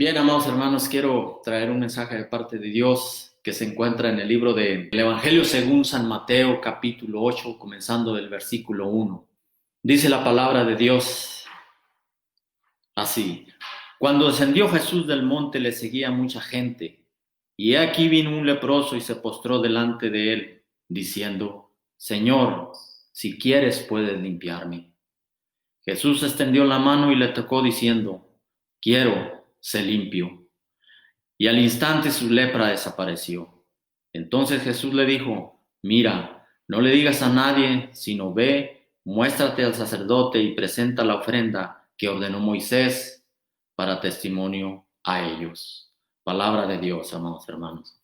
Bien, amados hermanos, quiero traer un mensaje de parte de Dios que se encuentra en el libro del Evangelio según San Mateo, capítulo 8, comenzando del versículo 1. Dice la palabra de Dios así: Cuando descendió Jesús del monte le seguía mucha gente, y he aquí vino un leproso y se postró delante de él, diciendo: Señor, si quieres puedes limpiarme. Jesús extendió la mano y le tocó diciendo: Quiero, sé limpio. Y al instante su lepra desapareció. Entonces Jesús le dijo: Mira, no le digas a nadie, sino ve, muéstrate al sacerdote y presenta la ofrenda que ordenó Moisés para testimonio a ellos. Palabra de Dios, amados hermanos.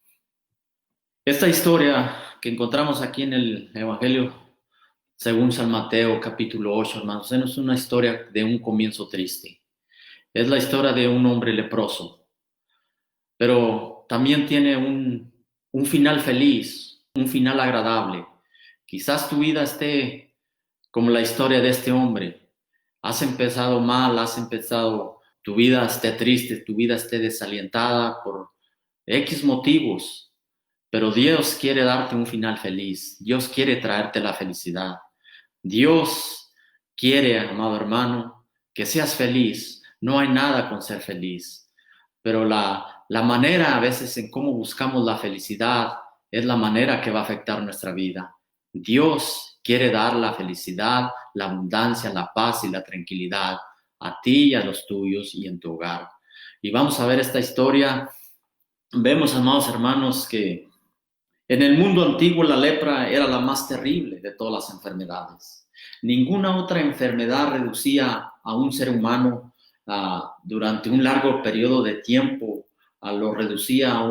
Esta historia que encontramos aquí en el Evangelio según San Mateo capítulo 8, hermanos, es una historia de un comienzo triste. Es la historia de un hombre leproso, pero también tiene un final feliz, un final agradable. Quizás tu vida esté como la historia de este hombre. Has empezado mal, tu vida esté triste, tu vida esté desalientada por X motivos, pero Dios quiere darte un final feliz. Dios quiere traerte la felicidad. Dios quiere, amado hermano, que seas feliz. No hay nada con ser feliz, pero la manera a veces en cómo buscamos la felicidad es la manera que va a afectar nuestra vida. Dios quiere dar la felicidad, la abundancia, la paz y la tranquilidad a ti y a los tuyos y en tu hogar. Y vamos a ver esta historia. Vemos, amados hermanos, que en el mundo antiguo la lepra era la más terrible de todas las enfermedades. Ninguna otra enfermedad reducía a un ser humano durante un largo periodo de tiempo, lo reducía a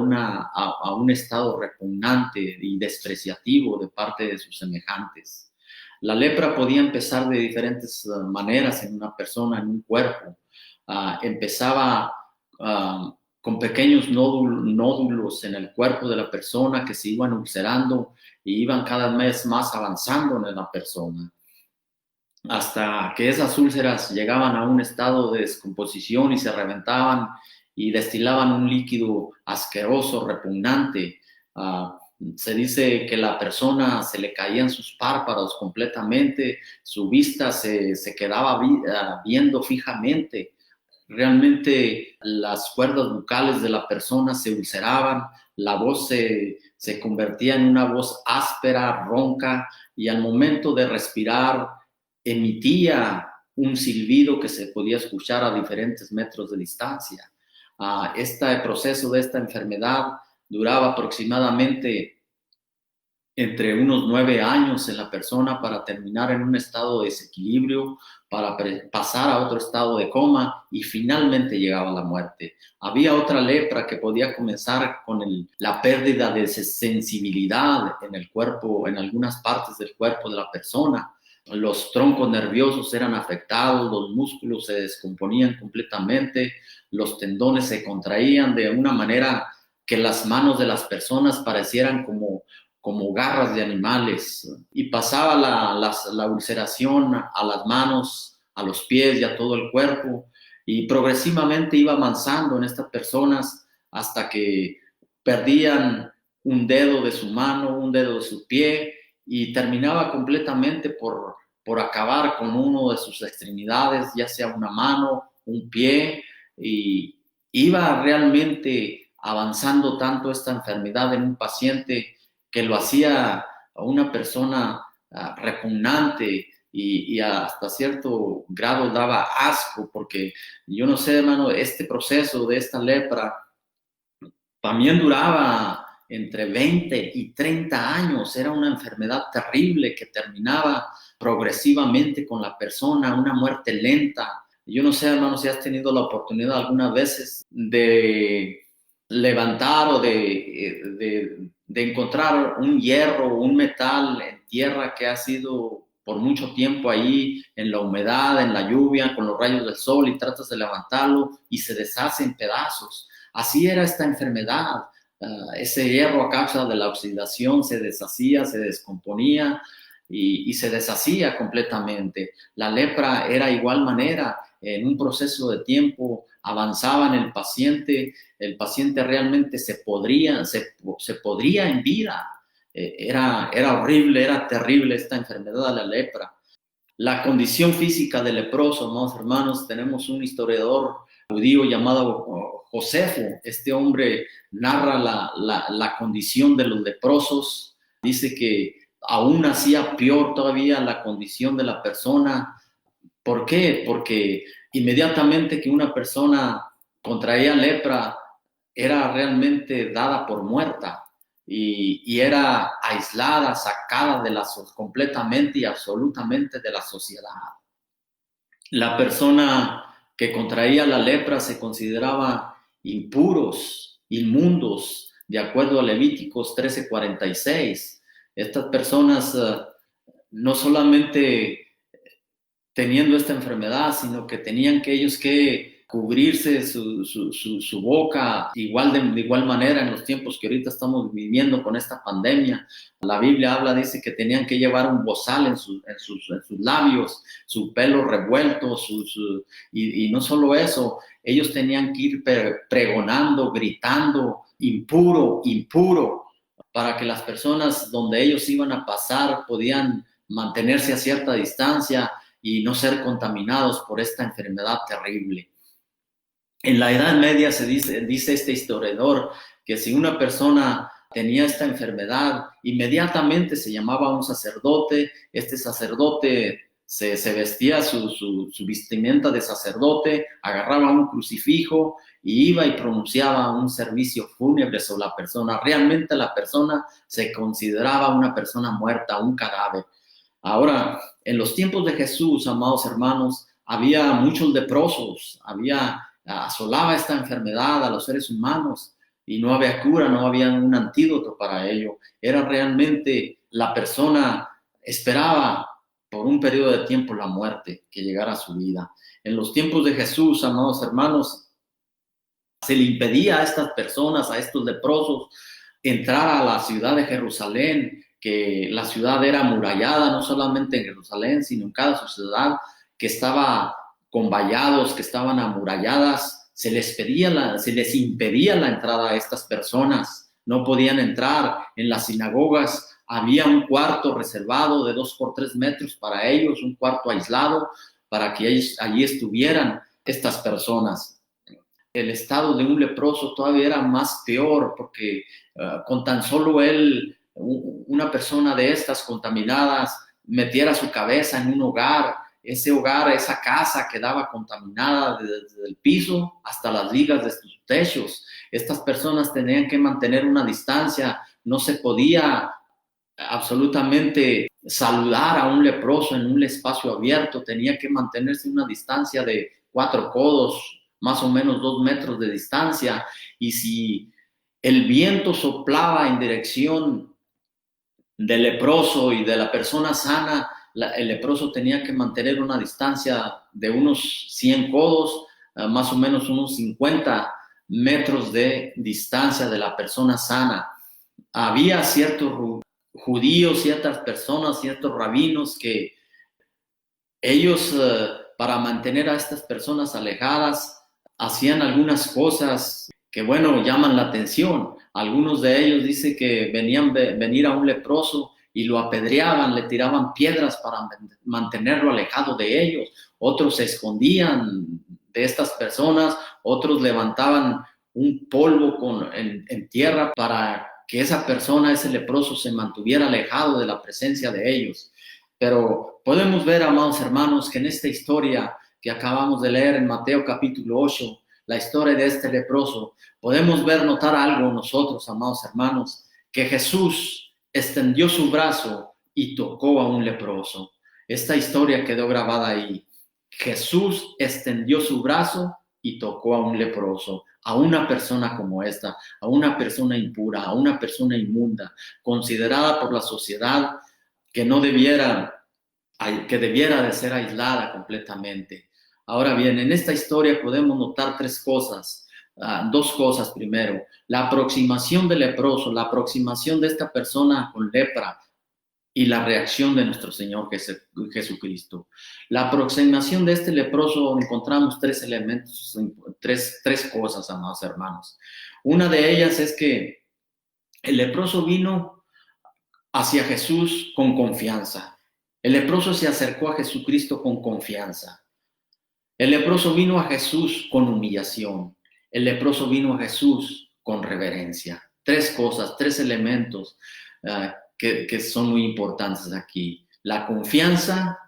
un estado repugnante y despreciativo de parte de sus semejantes. La lepra podía empezar de diferentes maneras en una persona, en un cuerpo. Empezaba con pequeños nódulos en el cuerpo de la persona que se iban ulcerando y iban cada vez más avanzando en la persona, hasta que esas úlceras llegaban a un estado de descomposición y se reventaban y destilaban un líquido asqueroso, repugnante. Se dice que la persona se le caían sus párpados completamente, su vista se quedaba viendo fijamente. Realmente las cuerdas bucales de la persona se ulceraban, la voz se convertía en una voz áspera, ronca, y al momento de respirar emitía un silbido que se podía escuchar a diferentes metros de distancia. Este proceso de esta enfermedad duraba aproximadamente entre unos 9 años en la persona para terminar en un estado de desequilibrio, para pasar a otro estado de coma y finalmente llegaba a la muerte. Había otra lepra que podía comenzar con la pérdida de sensibilidad en el cuerpo, en algunas partes del cuerpo de la persona. Los troncos nerviosos eran afectados, los músculos se descomponían completamente, los tendones se contraían de una manera que las manos de las personas parecieran como garras de animales, y pasaba la ulceración a las manos, a los pies y a todo el cuerpo, y progresivamente iba avanzando en estas personas hasta que perdían un dedo de su mano, un dedo de su pie, y terminaba completamente por acabar con uno de sus extremidades, ya sea una mano, un pie, y iba realmente avanzando tanto esta enfermedad en un paciente que lo hacía a una persona repugnante y hasta cierto grado daba asco, porque yo no sé, hermano, este proceso de esta lepra también duraba entre 20 y 30 años. Era una enfermedad terrible que terminaba progresivamente con la persona, una muerte lenta. Yo no sé, hermano, si has tenido la oportunidad algunas veces de levantar o de encontrar un hierro o un metal en tierra que ha sido por mucho tiempo ahí en la humedad, en la lluvia, con los rayos del sol, y tratas de levantarlo y se deshace en pedazos. Así era esta enfermedad. Ese hierro, a causa de la oxidación, se deshacía, se descomponía y se deshacía completamente. La lepra era igual manera, en un proceso de tiempo avanzaba en el paciente realmente se podría en vida. Era horrible, era terrible esta enfermedad de la lepra. La condición física del leproso, amados hermanos, tenemos un historiador judío llamado Josefo. Este hombre narra la condición de los leprosos. Dice que aún hacía peor todavía la condición de la persona. ¿Por qué? Porque inmediatamente que una persona contraía lepra, era realmente dada por muerta y era aislada, sacada completamente y absolutamente de la sociedad. La persona que contraía la lepra se consideraba impuros, inmundos, de acuerdo a Levíticos 13:46. Estas personas no solamente teniendo esta enfermedad, sino que tenían que ellos que cubrirse su boca de igual manera en los tiempos que ahorita estamos viviendo con esta pandemia. La Biblia dice que tenían que llevar un bozal en sus labios, su pelo revuelto, y no solo eso, ellos tenían que ir pregonando, gritando, impuro, impuro, para que las personas donde ellos iban a pasar podían mantenerse a cierta distancia y no ser contaminados por esta enfermedad terrible. En la Edad Media dice este historiador que si una persona tenía esta enfermedad, inmediatamente se llamaba a un sacerdote. Este sacerdote se vestía su vestimenta de sacerdote, agarraba un crucifijo y iba y pronunciaba un servicio fúnebre sobre la persona. Realmente la persona se consideraba una persona muerta, un cadáver. Ahora, en los tiempos de Jesús, amados hermanos, había muchos leprosos, asolaba esta enfermedad a los seres humanos y no había cura, no había un antídoto para ello. Era realmente la persona esperaba por un periodo de tiempo la muerte que llegara a su vida. En los tiempos de Jesús, amados hermanos, se le impedía a estas personas, a estos leprosos, entrar a la ciudad de Jerusalén, que la ciudad era amurallada, no solamente en Jerusalén, sino en cada ciudad que estaba con vallados, que estaban amuralladas. Se les impedía la entrada a estas personas. No podían entrar. En las sinagogas había un cuarto reservado de 2 por 3 metros para ellos, un cuarto aislado para que allí estuvieran estas personas. El estado de un leproso todavía era más peor porque con tan solo una persona de estas contaminadas metiera su cabeza en un hogar, ese hogar, esa casa quedaba contaminada desde el piso hasta las vigas de sus techos. Estas personas tenían que mantener una distancia, no se podía absolutamente saludar a un leproso en un espacio abierto, tenía que mantenerse una distancia de 4 codos, más o menos 2 metros de distancia, y si el viento soplaba en dirección del leproso y de la persona sana, el leproso tenía que mantener una distancia de unos 100 codos, más o menos unos 50 metros de distancia de la persona sana. Había ciertos judíos, ciertas personas, ciertos rabinos que ellos, para mantener a estas personas alejadas, hacían algunas cosas que, bueno, llaman la atención. Algunos de ellos dicen que venir a un leproso y lo apedreaban, le tiraban piedras para mantenerlo alejado de ellos. Otros se escondían de estas personas, otros levantaban un polvo en tierra para que esa persona, ese leproso, se mantuviera alejado de la presencia de ellos. Pero podemos ver, amados hermanos, que en esta historia que acabamos de leer en Mateo capítulo 8, la historia de este leproso, podemos notar algo nosotros, amados hermanos, que Jesús extendió su brazo y tocó a un leproso. Esta historia quedó grabada ahí. Jesús extendió su brazo y tocó a un leproso, a una persona como esta, a una persona impura, a una persona inmunda, considerada por la sociedad que debiera de ser aislada completamente. Ahora bien, en esta historia podemos notar 3 cosas. 2 cosas primero. La aproximación del leproso, la aproximación de esta persona con lepra y la reacción de nuestro Señor Jesucristo. La aproximación de este leproso encontramos tres elementos, tres cosas, amados hermanos. Una de ellas es que el leproso vino hacia Jesús con confianza. El leproso se acercó a Jesucristo con confianza. El leproso vino a Jesús con humillación. El leproso vino a Jesús con reverencia. Tres cosas, tres elementos que son muy importantes aquí. La confianza,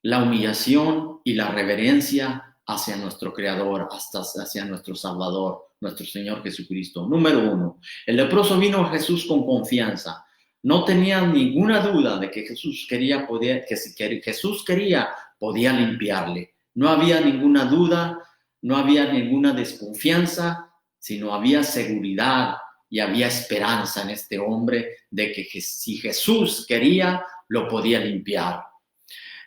la humillación y la reverencia hacia nuestro Creador, hacia nuestro Salvador, nuestro Señor Jesucristo. Número uno, el leproso vino a Jesús con confianza. No tenía ninguna duda de que Jesús quería, podía limpiarle. No había ninguna duda, no había ninguna desconfianza, sino había seguridad y había esperanza en este hombre de que si Jesús quería, lo podía limpiar.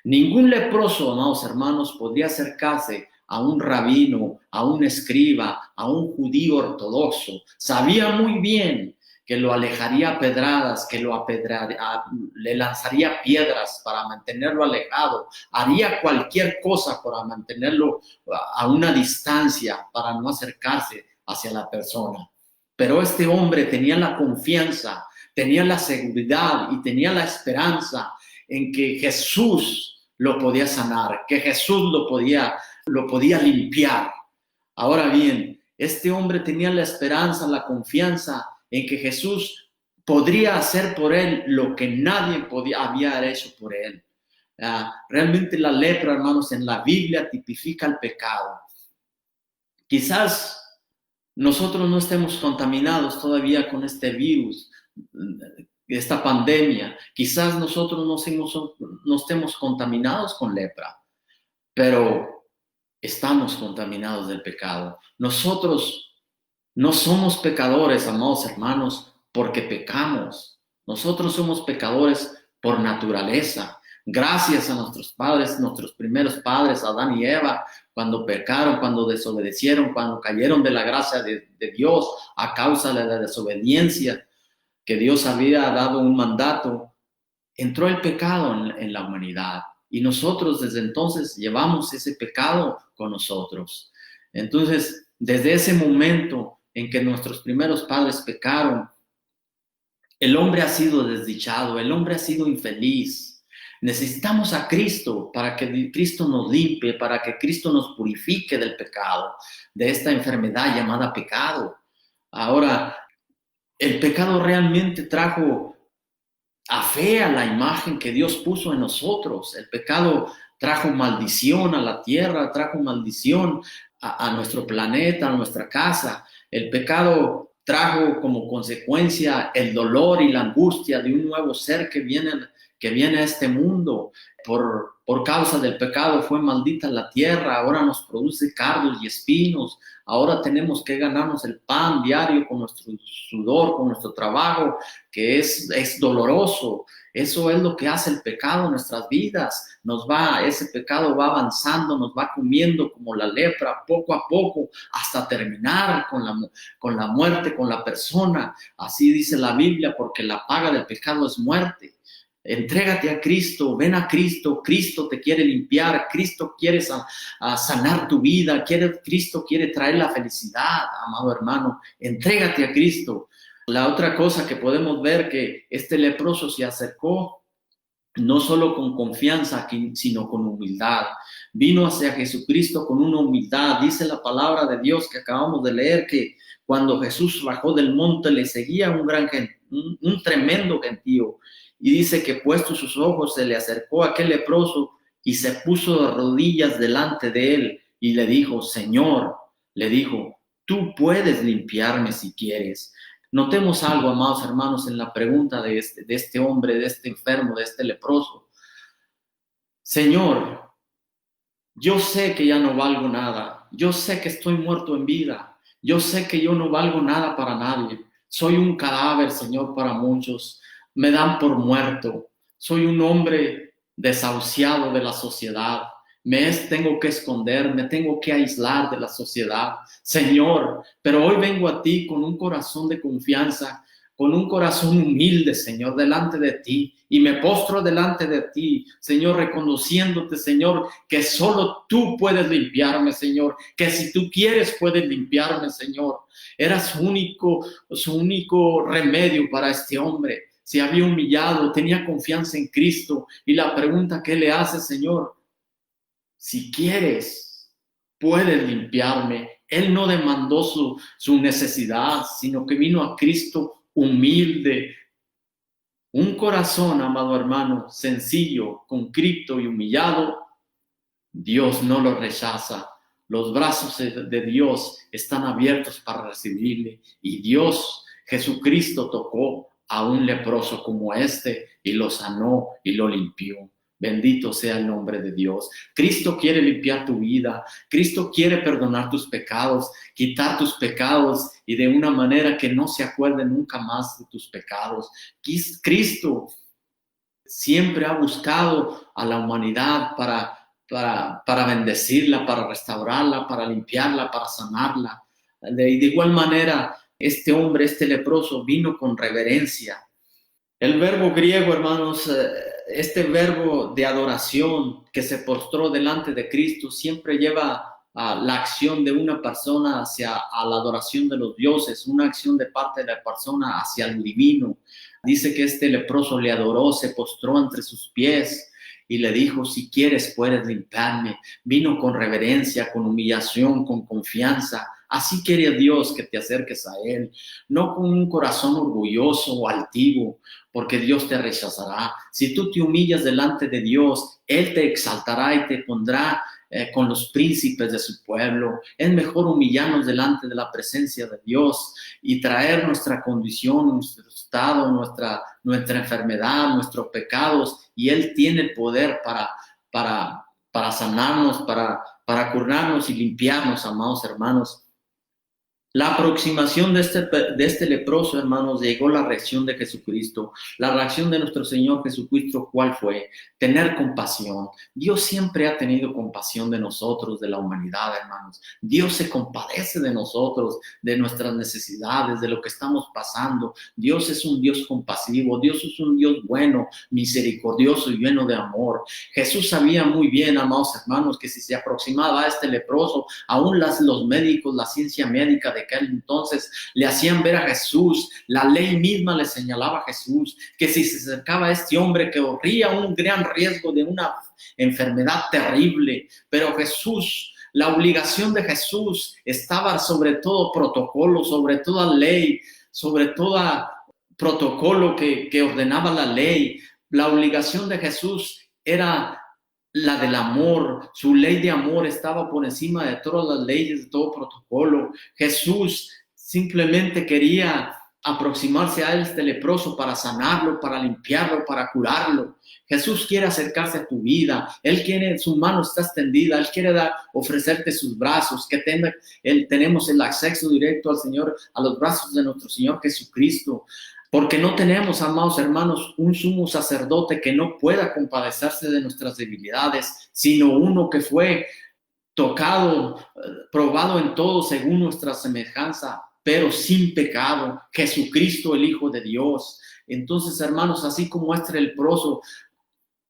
Ningún leproso, amados hermanos, podía acercarse a un rabino, a un escriba, a un judío ortodoxo. Sabía muy bien que lo alejaría a pedradas, que le lanzaría piedras para mantenerlo alejado, haría cualquier cosa para mantenerlo a una distancia, para no acercarse hacia la persona. Pero este hombre tenía la confianza, tenía la seguridad y tenía la esperanza en que Jesús lo podía sanar, que Jesús lo podía limpiar. Ahora bien, este hombre tenía la esperanza, la confianza en que Jesús podría hacer por él lo que nadie había hecho por él. Realmente la lepra, hermanos, en la Biblia tipifica el pecado. Quizás nosotros no estemos contaminados todavía con este virus, esta pandemia. Quizás nosotros no estemos contaminados con lepra, pero estamos contaminados del pecado. Nosotros no somos pecadores, amados hermanos, porque pecamos. Nosotros somos pecadores por naturaleza. Gracias a nuestros padres, nuestros primeros padres, Adán y Eva, cuando pecaron, cuando desobedecieron, cuando cayeron de la gracia de Dios a causa de la desobediencia que Dios había dado un mandato, entró el pecado en la humanidad. Y nosotros desde entonces llevamos ese pecado con nosotros. Entonces, desde ese momento en que nuestros primeros padres pecaron, el hombre ha sido desdichado, el hombre ha sido infeliz. Necesitamos a Cristo para que Cristo nos limpie, para que Cristo nos purifique del pecado, de esta enfermedad llamada pecado. Ahora, el pecado realmente trajo afea la imagen que Dios puso en nosotros. El pecado trajo maldición a la tierra, trajo maldición a nuestro planeta, a nuestra casa. El pecado trajo como consecuencia el dolor y la angustia de un nuevo ser que viene a este mundo. Por causa del pecado fue maldita la tierra, ahora nos produce cardos y espinos, ahora tenemos que ganarnos el pan diario con nuestro sudor, con nuestro trabajo, que es doloroso. Eso es lo que hace el pecado en nuestras vidas. Ese pecado va avanzando, nos va comiendo como la lepra, poco a poco, hasta terminar con la muerte, con la persona. Así dice la Biblia, porque la paga del pecado es muerte. Entrégate a Cristo, ven a Cristo, Cristo te quiere limpiar, Cristo quiere sanar tu vida, Cristo quiere traer la felicidad, amado hermano, entrégate a Cristo. La otra cosa que podemos ver que este leproso se acercó no solo con confianza, sino con humildad. Vino hacia Jesucristo con una humildad. Dice la palabra de Dios que acabamos de leer que cuando Jesús bajó del monte le seguía un tremendo gentío. Y dice que puestos sus ojos se le acercó aquel leproso y se puso de rodillas delante de él y le dijo, Señor, le dijo, tú puedes limpiarme si quieres. Notemos algo, amados hermanos, en la pregunta de este hombre, de este enfermo, de este leproso. Señor, yo sé que ya no valgo nada. Yo sé que estoy muerto en vida. Yo sé que yo no valgo nada para nadie. Soy un cadáver, Señor, para muchos. Me dan por muerto. Soy un hombre desahuciado de la sociedad. Tengo que esconder, me tengo que aislar de la sociedad. Señor, pero hoy vengo a ti con un corazón de confianza, con un corazón humilde, Señor, delante de ti. Y me postro delante de ti, Señor, reconociéndote, Señor, que solo tú puedes limpiarme, Señor, que si tú quieres puedes limpiarme, Señor. Era su único remedio para este hombre. Se había humillado, tenía confianza en Cristo. Y la pregunta que le hace, Señor, si quieres, puedes limpiarme. Él no demandó su necesidad, sino que vino a Cristo humilde. Un corazón, amado hermano, sencillo, contrito y humillado, Dios no lo rechaza. Los brazos de Dios están abiertos para recibirle. Y Dios, Jesucristo, tocó a un leproso como este y lo sanó y lo limpió. Bendito sea el nombre de Dios. Cristo quiere limpiar tu vida. Cristo quiere perdonar tus pecados, quitar tus pecados y de una manera que no se acuerde nunca más de tus pecados. Cristo siempre ha buscado a la humanidad para bendecirla, para restaurarla, para limpiarla, para sanarla. De igual manera, este hombre, este leproso, vino con reverencia. El verbo griego, hermanos, este verbo de adoración que se postró delante de Cristo siempre lleva a la acción de una persona hacia a la adoración de los dioses, una acción de parte de la persona hacia el divino. Dice que este leproso le adoró, se postró entre sus pies y le dijo, si quieres puedes limpiarme. Vino con reverencia, con humillación, con confianza. Así quiere Dios que te acerques a Él, no con un corazón orgulloso o altivo, porque Dios te rechazará. Si tú te humillas delante de Dios, Él te exaltará y te pondrá con los príncipes de su pueblo. Es mejor humillarnos delante de la presencia de Dios y traer nuestra condición, nuestro estado, nuestra enfermedad, nuestros pecados, y Él tiene el poder para sanarnos, para curarnos y limpiarnos, amados hermanos. La aproximación de este leproso, hermanos, llegó la reacción de Jesucristo. La reacción de nuestro Señor Jesucristo, ¿cuál fue? Tener compasión. Dios siempre ha tenido compasión de nosotros, de la humanidad, hermanos. Dios se compadece de nosotros, de nuestras necesidades, de lo que estamos pasando. Dios es un Dios compasivo. Dios es un Dios bueno, misericordioso y lleno de amor. Jesús sabía muy bien, amados hermanos, que si se aproximaba a este leproso, aún los médicos, la ciencia médica de aquel entonces le hacían ver a Jesús, la ley misma le señalaba a Jesús que si se acercaba a este hombre que corría un gran riesgo de una enfermedad terrible, pero Jesús, la obligación de Jesús estaba sobre todo protocolo, sobre toda ley, sobre todo protocolo que ordenaba la ley. La obligación de Jesús era la del amor. Su ley de amor estaba por encima de todas las leyes, de todo protocolo. Jesús simplemente quería aproximarse a este leproso para sanarlo, para limpiarlo, para curarlo. Jesús quiere acercarse a tu vida. Él quiere, su mano está extendida. Él quiere ofrecerte sus brazos, que tenemos el acceso directo al Señor, a los brazos de nuestro Señor Jesucristo. Porque no tenemos, amados hermanos, un sumo sacerdote que no pueda compadecerse de nuestras debilidades, sino uno que fue tocado, probado en todo según nuestra semejanza, pero sin pecado, Jesucristo el Hijo de Dios. Entonces, hermanos, así como este leproso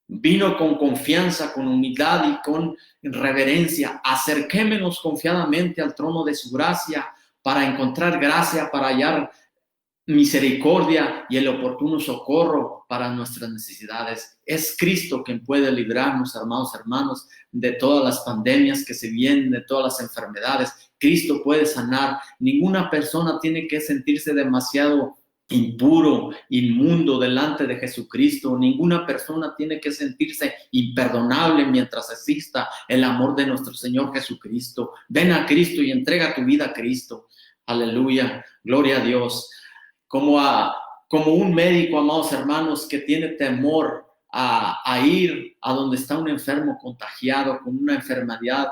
vino con confianza, con humildad y con reverencia, acerquémonos confiadamente al trono de su gracia para encontrar gracia, para hallar misericordia y el oportuno socorro para nuestras necesidades. Es Cristo quien puede librarnos, amados hermanos, de todas las pandemias que se vienen, de todas las enfermedades. Cristo puede sanar. Ninguna persona tiene que sentirse demasiado impuro, inmundo delante de Jesucristo. Ninguna persona tiene que sentirse imperdonable mientras exista el amor de nuestro Señor Jesucristo. Ven a Cristo y entrega tu vida a Cristo. Aleluya, gloria a Dios. Como un médico, amados hermanos, que tiene temor a ir a donde está un enfermo contagiado con una enfermedad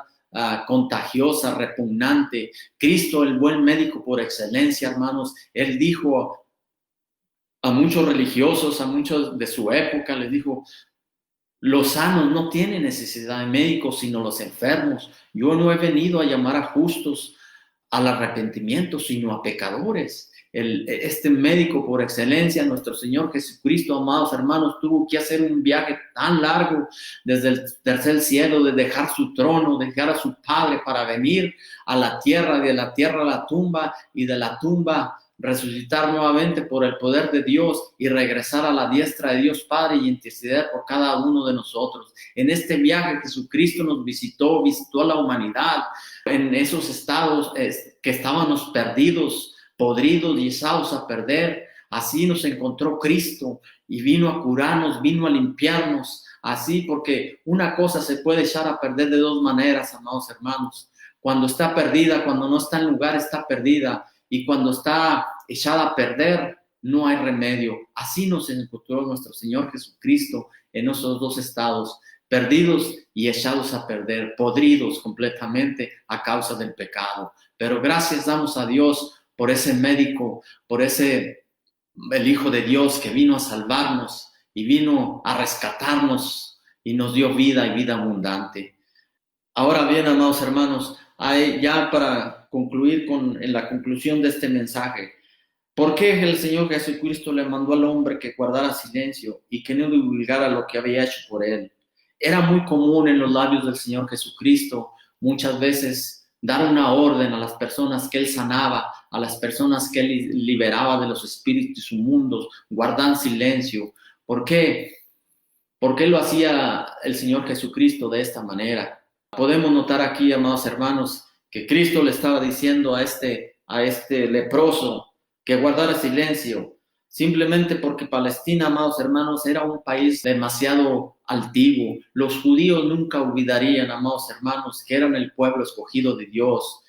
contagiosa, repugnante. Cristo, el buen médico por excelencia, hermanos, Él dijo a muchos religiosos, a muchos de su época, les dijo, los sanos no tienen necesidad de médicos, sino los enfermos. Yo no he venido a llamar a justos al arrepentimiento, sino a pecadores. este médico por excelencia, nuestro Señor Jesucristo, amados hermanos, tuvo que hacer un viaje tan largo desde el tercer cielo, de dejar su trono, dejar a su Padre para venir a la tierra, de la tierra a la tumba y de la tumba resucitar nuevamente por el poder de Dios y regresar a la diestra de Dios Padre y interceder por cada uno de nosotros. En este viaje Jesucristo nos visitó a la humanidad en esos estados que estábamos perdidos, podridos y echados a perder. Así nos encontró Cristo y vino a curarnos, vino a limpiarnos. Así, porque una cosa se puede echar a perder de dos maneras, amados hermanos. Cuando está perdida, cuando no está en lugar, está perdida. Y cuando está echada a perder, no hay remedio. Así nos encontró nuestro Señor Jesucristo en esos dos estados, perdidos y echados a perder, podridos completamente a causa del pecado. Pero gracias damos a Dios por ese médico, por el Hijo de Dios que vino a salvarnos y vino a rescatarnos y nos dio vida y vida abundante. Ahora bien, amados hermanos, ya para concluir en la conclusión de este mensaje, ¿por qué el Señor Jesucristo le mandó al hombre que guardara silencio y que no divulgara lo que había hecho por él? Era muy común en los labios del Señor Jesucristo muchas veces dar una orden a las personas que él sanaba, a las personas que él liberaba de los espíritus inmundos, guardan silencio. ¿Por qué? ¿Por qué lo hacía el Señor Jesucristo de esta manera? Podemos notar aquí, amados hermanos, que Cristo le estaba diciendo a este leproso que guardara silencio, simplemente porque Palestina, amados hermanos, era un país demasiado altivo. Los judíos nunca olvidarían, amados hermanos, que eran el pueblo escogido de Dios.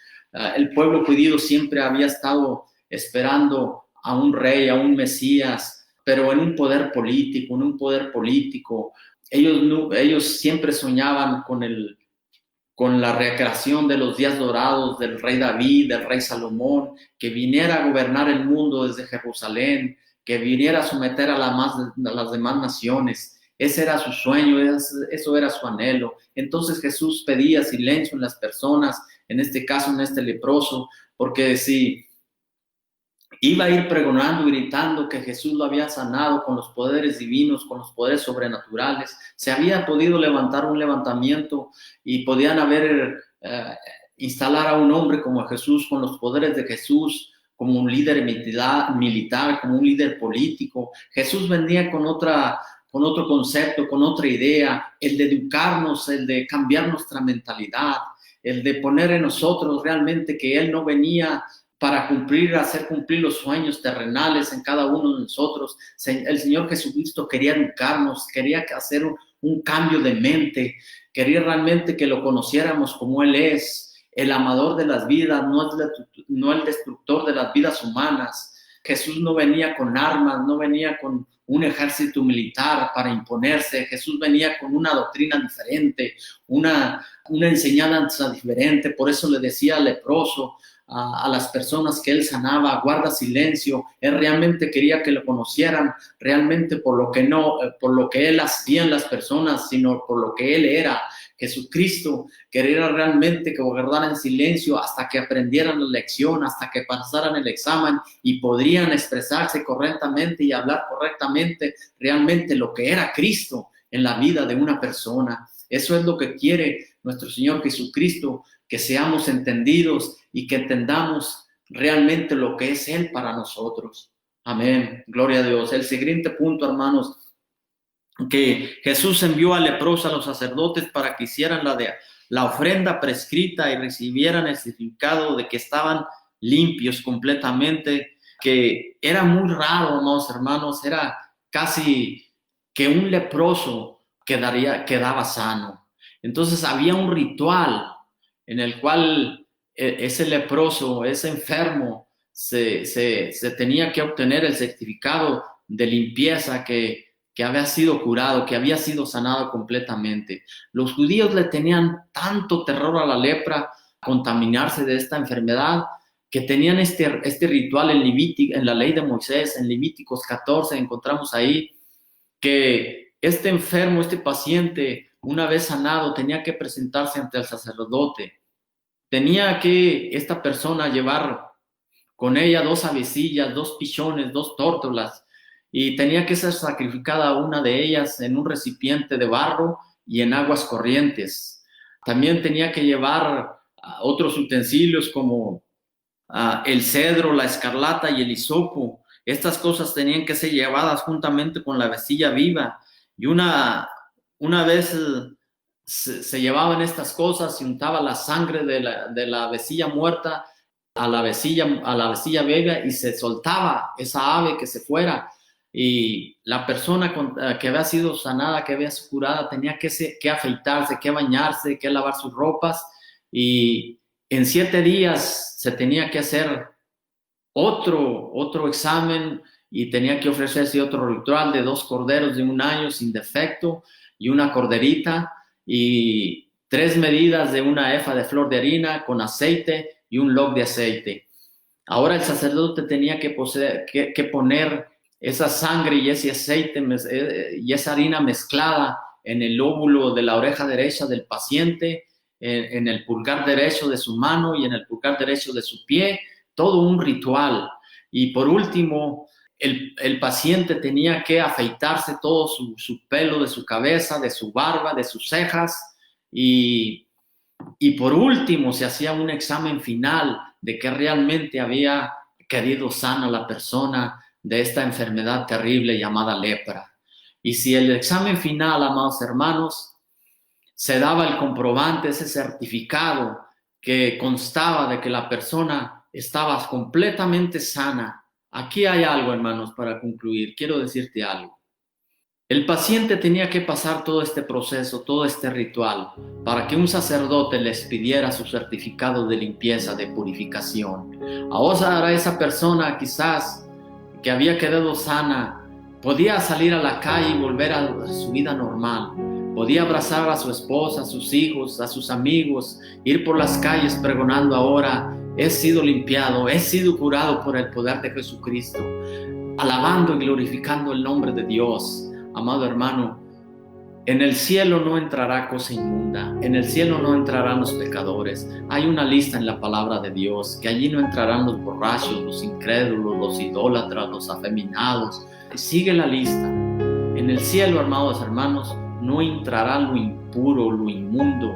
El pueblo judío siempre había estado esperando a un rey, a un Mesías, pero en un poder político. Ellos siempre soñaban con la recreación de los días dorados del rey David, del rey Salomón, que viniera a gobernar el mundo desde Jerusalén, que viniera a someter a las demás naciones. Ese era su sueño, eso era su anhelo. Entonces Jesús pedía silencio en las personas, en este caso en este leproso, porque si iba a ir pregonando y gritando que Jesús lo había sanado con los poderes divinos, con los poderes sobrenaturales, se había podido levantar un levantamiento y podían instalar a un hombre como Jesús, con los poderes de Jesús, como un líder militar, como un líder político. Jesús venía con otro concepto, con otra idea, el de educarnos, el de cambiar nuestra mentalidad, el de poner en nosotros realmente que Él no venía para hacer cumplir los sueños terrenales en cada uno de nosotros. El Señor Jesucristo quería educarnos, quería hacer un cambio de mente, quería realmente que lo conociéramos como Él es, el amador de las vidas, no el destructor de las vidas humanas. Jesús no venía con armas, no venía con un ejército militar para imponerse. Jesús venía con una doctrina diferente, una enseñanza diferente. Por eso le decía al leproso, a las personas que él sanaba, guarda silencio. Él realmente quería que lo conocieran realmente por lo que él hacía en las personas, sino por lo que él era. Jesucristo quería realmente que guardaran silencio hasta que aprendieran la lección, hasta que pasaran el examen y podrían expresarse correctamente y hablar correctamente realmente lo que era Cristo en la vida de una persona. Eso es lo que quiere nuestro Señor Jesucristo, que seamos entendidos y que entendamos realmente lo que es Él para nosotros. Amén. Gloria a Dios. El siguiente punto, hermanos, que Jesús envió al leproso a los sacerdotes para que hicieran la ofrenda prescrita y recibieran el certificado de que estaban limpios completamente, que era muy raro, amados hermanos, era casi que un leproso quedaba sano. Entonces había un ritual en el cual ese leproso, ese enfermo, se tenía que obtener el certificado de limpieza que había sido curado, que había sido sanado completamente. Los judíos le tenían tanto terror a la lepra, a contaminarse de esta enfermedad, que tenían este ritual en la ley de Moisés, en Levíticos 14, encontramos ahí que este enfermo, este paciente, una vez sanado, tenía que presentarse ante el sacerdote. Tenía que esta persona llevar con ella 2 avecillas, 2 pichones, 2 tórtolas, y tenía que ser sacrificada una de ellas en un recipiente de barro y en aguas corrientes. También tenía que llevar otros utensilios como el cedro, la escarlata y el hisopo. Estas cosas tenían que ser llevadas juntamente con la avecilla viva. Y una vez se llevaban estas cosas y untaba la sangre de la avecilla muerta a la avecilla viva, y se soltaba esa ave que se fuera. Y la persona que había sido sanada, que había sido curada, tenía que afeitarse, que bañarse, que lavar sus ropas, y en 7 días se tenía que hacer otro examen, y tenía que ofrecerse otro ritual de 2 corderos de 1 año sin defecto y una corderita, y 3 medidas de 1 efa de flor de harina con aceite y un log de aceite. Ahora el sacerdote tenía que poner esa sangre y ese aceite y esa harina mezclada en el lóbulo de la oreja derecha del paciente, en el pulgar derecho de su mano y en el pulgar derecho de su pie, todo un ritual. Y por último, el paciente tenía que afeitarse todo su pelo de su cabeza, de su barba, de sus cejas, y por último se hacía un examen final de que realmente había quedado sana la persona de esta enfermedad terrible llamada lepra. Y si el examen final, amados hermanos, se daba el comprobante, ese certificado que constaba de que la persona estaba completamente sana. Aquí hay algo, hermanos, para concluir. Quiero decirte algo. El paciente tenía que pasar todo este proceso, todo este ritual, para que un sacerdote les pidiera su certificado de limpieza, de purificación. Ahora esa persona quizás que había quedado sana podía salir a la calle y volver a su vida normal. Podía abrazar a su esposa, a sus hijos, a sus amigos, ir por las calles pregonando: ahora he sido limpiado, he sido curado por el poder de Jesucristo, alabando y glorificando el nombre de Dios. Amado hermano, en el cielo no entrará cosa inmunda, en el cielo no entrarán los pecadores. Hay una lista en la palabra de Dios, que allí no entrarán los borrachos, los incrédulos, los idólatras, los afeminados. Sigue la lista. En el cielo, amados hermanos, no entrará lo impuro, lo inmundo.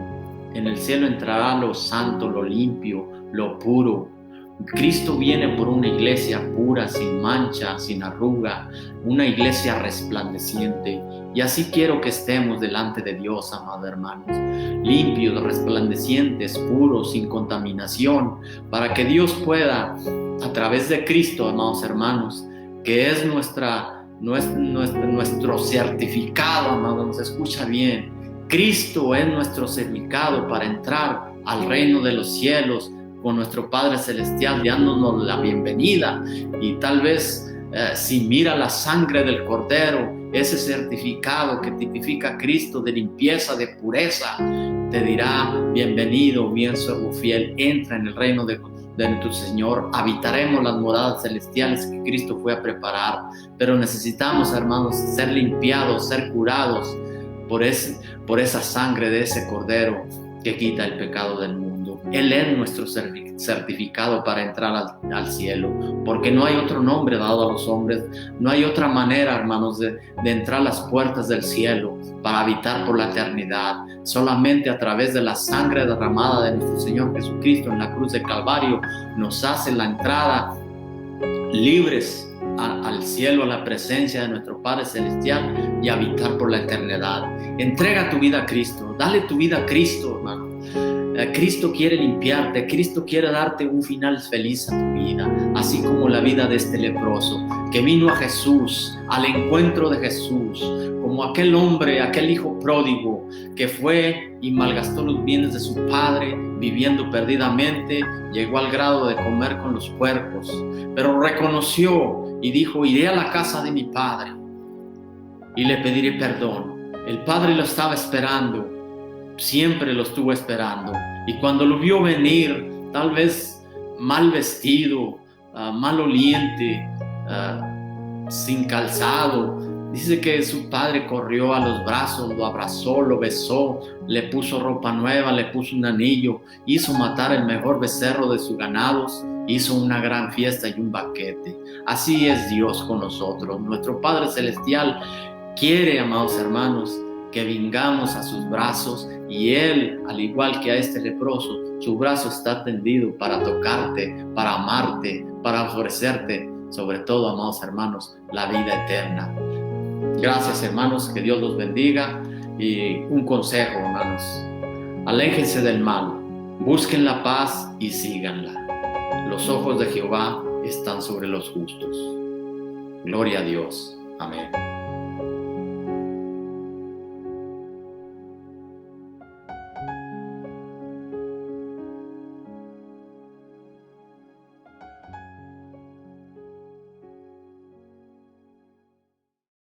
En el cielo entrará lo santo, lo limpio, lo puro. Cristo viene por una iglesia pura, sin mancha, sin arruga, una iglesia resplandeciente. Y así quiero que estemos delante de Dios, amados hermanos, limpios, resplandecientes, puros, sin contaminación, para que Dios pueda, a través de Cristo, amados hermanos, que es nuestro certificado, amados, se escucha bien. Cristo es nuestro certificado para entrar al reino de los cielos, con nuestro Padre Celestial dándonos la bienvenida. Y tal vez si mira la sangre del Cordero, ese certificado que tipifica a Cristo de limpieza, de pureza, te dirá: bienvenido, bien siervo fiel, entra en el reino de tu Señor. Habitaremos las moradas celestiales que Cristo fue a preparar. Pero necesitamos, hermanos, ser limpiados, ser curados por esa sangre de ese Cordero que quita el pecado del mundo. Él es nuestro certificado para entrar al cielo, porque no hay otro nombre dado a los hombres, no hay otra manera, hermanos, de entrar a las puertas del cielo para habitar por la eternidad. Solamente a través de la sangre derramada de nuestro Señor Jesucristo en la cruz de Calvario nos hace la entrada libres al cielo, a la presencia de nuestro Padre Celestial, y habitar por la eternidad. Entrega tu vida a Cristo, dale tu vida a Cristo, hermano. Cristo quiere limpiarte, Cristo quiere darte un final feliz a tu vida, así como la vida de este leproso que vino a Jesús, al encuentro de Jesús, como aquel hombre, aquel hijo pródigo que fue y malgastó los bienes de su padre, viviendo perdidamente, llegó al grado de comer con los puercos, pero reconoció y dijo: iré a la casa de mi padre y le pediré perdón. El padre lo estaba esperando, siempre lo estuvo esperando, y cuando lo vio venir, tal vez mal vestido, mal oliente, sin calzado, Dice que su padre corrió a los brazos, lo abrazó, lo besó, le puso ropa nueva, le puso un anillo, hizo matar el mejor becerro de sus ganados, hizo una gran fiesta y un banquete. Así es Dios con nosotros. Nuestro Padre Celestial quiere, amados hermanos, que vengamos a sus brazos, y Él, al igual que a este leproso, su brazo está tendido para tocarte, para amarte, para ofrecerte, sobre todo, amados hermanos, la vida eterna. Gracias, hermanos, que Dios los bendiga. Y un consejo, hermanos: aléjense del mal, busquen la paz y síganla. Los ojos de Jehová están sobre los justos. Gloria a Dios. Amén.